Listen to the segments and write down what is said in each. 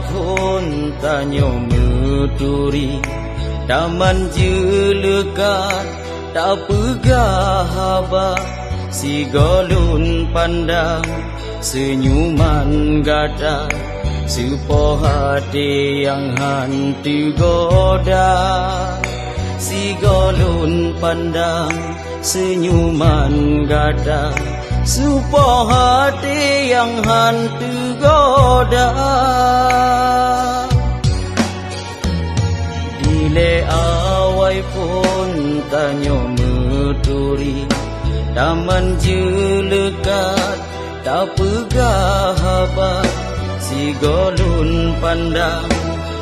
pun tanyo meturi daman jelekat tak pegah haba si golun pandang senyuman gada supo hati yang hantu goda si golun pandang senyuman gada supo hati yang hantu goda dile awai pun tanyo meturi daman jelekat tak pegah haba si golun pandang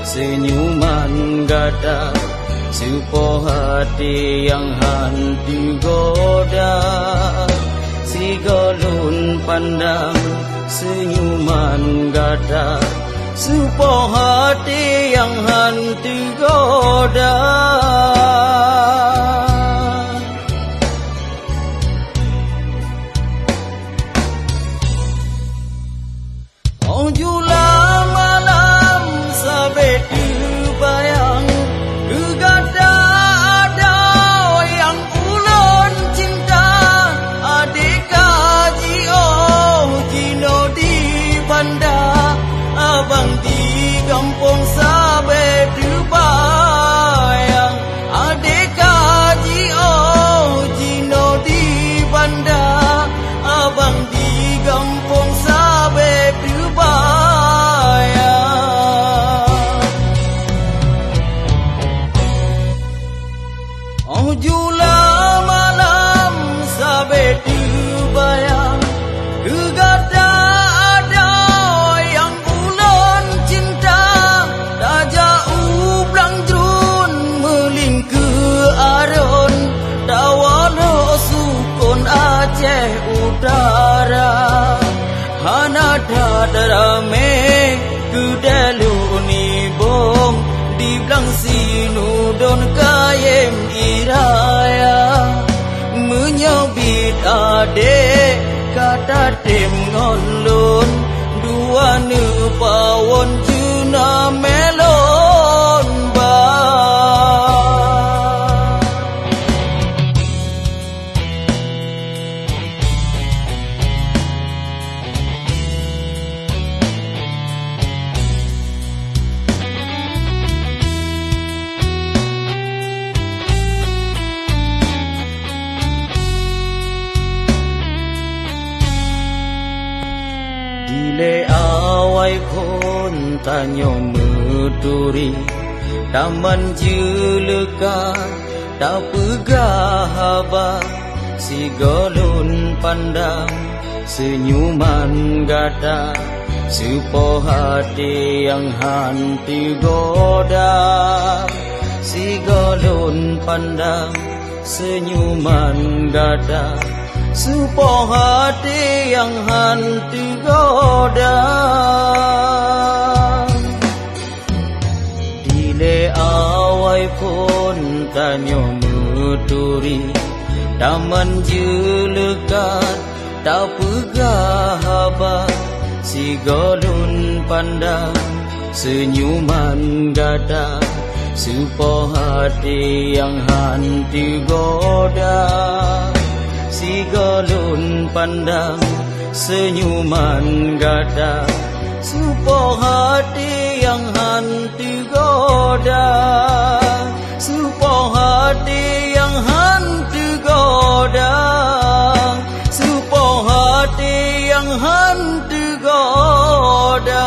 senyuman gada supo hati yang hantu goda si golun pandang senyuman gada supo hati yang hantu goda Jula malam sabe terbayang gegada ada yang ulun cinta adik kaji oh jino di banda abang di kampung sabe terbayang adik kaji oh jino di banda abang di kampung sabe Jula malam sabe terbayang gegada ada yang ulun cinta daja ublang drun meling ke aron dawalo sukun Aceh utara hana dadarame kedalu ni bong di blang sinudon kayem iraya menyobit ade kata tim ngonlun dua ne pawon juna melon ba Dile awai pun tanyo meturi daman jelekat tak pegah haba si golun pandang senyuman gada supo hati yang hantu goda si golun pandang senyuman gada supo hati yang hantu goda dile awai pun tanyo meturi daman jelekat tak pegah haba si golun pandang senyuman gada supo hati yang hantu goda si golun pandang senyuman gada supo hati yang hantu goda supo hati yang hantu goda supo hati yang hantu goda